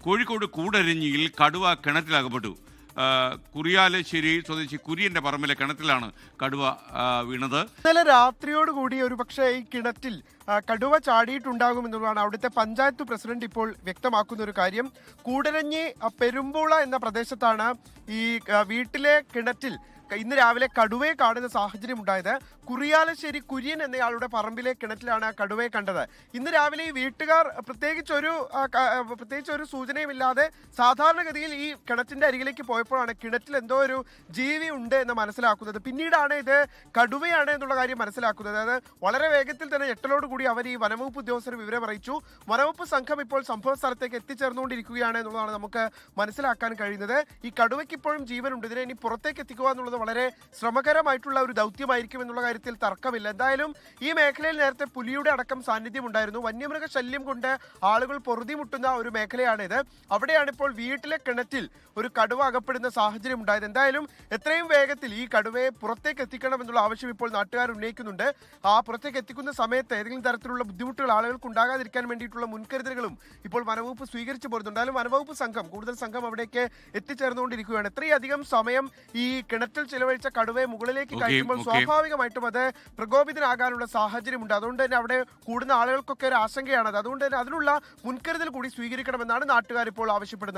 കോഴിക്കോട് കൂടരഞ്ഞിയിൽ കടുവ കിണറ്റിലകപ്പെട്ടു. കുറിയാലശ്ശേരി സ്വദേശി കുര്യന്റെ പറമ്പിലെ കിണറ്റിലാണ് കടുവ വീണത്. ഇന്നലെ രാത്രിയോടുകൂടി ഒരു പക്ഷേ ഈ കിണറ്റിൽ കടുവ ചാടിയിട്ടുണ്ടാകുമെന്നുള്ളതാണ് അവിടുത്തെ പഞ്ചായത്ത് പ്രസിഡന്റ് ഇപ്പോൾ വ്യക്തമാക്കുന്ന ഒരു കാര്യം. കൂടരഞ്ഞി പെരുമ്പോള എന്ന പ്രദേശത്താണ് ഈ വീട്ടിലെ കിണറ്റിൽ ഇന്ന് രാവിലെ കടുവയെ കാണുന്ന സാഹചര്യം ഉണ്ടായത്. കുറിയാലശ്ശേരി കുര്യൻ എന്നയാളുടെ പറമ്പിലെ കിണറ്റിലാണ് കടുവയെ കണ്ടത്. ഇന്ന് രാവിലെ ഈ വീട്ടുകാർ പ്രത്യേകിച്ച് ഒരു സൂചനയുമില്ലാതെ സാധാരണഗതിയിൽ ഈ കിണറ്റിന്റെ അരികിലേക്ക് പോയപ്പോഴാണ് കിണറ്റിൽ എന്തോ ഒരു ജീവി ഉണ്ട് എന്ന് മനസ്സിലാക്കുന്നത്. പിന്നീടാണ് ഇത് കടുവയാണ് എന്നുള്ള കാര്യം മനസ്സിലാക്കുന്നത്. അതായത് വളരെ വേഗത്തിൽ തന്നെ ഞെട്ടലോടുകൂടി അവർ ഈ വനംവകുപ്പ് ഉദ്യോഗസ്ഥർ വിവരം അറിയിച്ചു. വനംവകുപ്പ് സംഘം ഇപ്പോൾ സംഭവ സ്ഥലത്തേക്ക് എത്തിച്ചേർന്നുകൊണ്ടിരിക്കുകയാണ് എന്നുള്ളതാണ് നമുക്ക് മനസ്സിലാക്കാൻ കഴിയുന്നത്. ഈ കടുവയ്ക്ക് ഇപ്പോഴും ജീവനുണ്ട്. ഇതിനെ ഇനി പുറത്തേക്ക് എത്തിക്കുക എന്നുള്ളത് വളരെ ശ്രമകരമായിട്ടുള്ള ഒരു ദൗത്യമായിരിക്കും എന്നുള്ള കാര്യത്തിൽ തർക്കമില്ല. എന്തായാലും ഈ മേഖലയിൽ നേരത്തെ പുലിയുടെ അടക്കം സാന്നിധ്യം ഉണ്ടായിരുന്നു. വന്യമൃഗ ശല്യം കൊണ്ട് ആളുകൾ പൊറുതിമുട്ടുന്ന ഒരു മേഖലയാണിത്. അവിടെയാണ് ഇപ്പോൾ വീട്ടിലെ കിണറ്റിൽ ഒരു കടുവ അകപ്പെടുന്ന സാഹചര്യം ഉണ്ടായത്. എന്തായാലും എത്രയും വേഗത്തിൽ ഈ കടുവയെ പുറത്തേക്ക് എത്തിക്കണം എന്നുള്ള ആവശ്യം ഇപ്പോൾ നാട്ടുകാർ ഉന്നയിക്കുന്നുണ്ട്. ആ പുറത്തേക്ക് എത്തിക്കുന്ന സമയത്ത് ഏതെങ്കിലും തരത്തിലുള്ള ബുദ്ധിമുട്ടുകൾ ആളുകൾക്ക് ഉണ്ടാകാതിരിക്കാൻ വേണ്ടിയിട്ടുള്ള മുൻകരുതലുകളും ഇപ്പോൾ വനംവകുപ്പ് സ്വീകരിച്ചു പോരുന്നുണ്ട്. എന്തായാലും വനംവകുപ്പ് സംഘം കൂടുതൽ സംഘം അവിടേക്ക് എത്തിച്ചേർന്നുകൊണ്ടിരിക്കുകയാണ്. ഇത്രയധികം സമയം ഈ കിണറ്റിൽ ചിലവഴിച്ച കടുവയെ മുകളിലേക്ക് കഴിയുമ്പോൾ സ്വാഭാവികമായിട്ടും അത് പ്രകോപിതനാകാനുള്ള സാഹചര്യമുണ്ട്. അതുകൊണ്ട് തന്നെ അവിടെ കൂടുന്ന ആളുകൾക്കൊക്കെ ഒരു ആശങ്കയാണത്. അതുകൊണ്ട് തന്നെ അതിനുള്ള മുൻകരുതൽ കൂടി സ്വീകരിക്കണമെന്നാണ് നാട്ടുകാർ ഇപ്പോൾ ആവശ്യപ്പെടുന്നത്.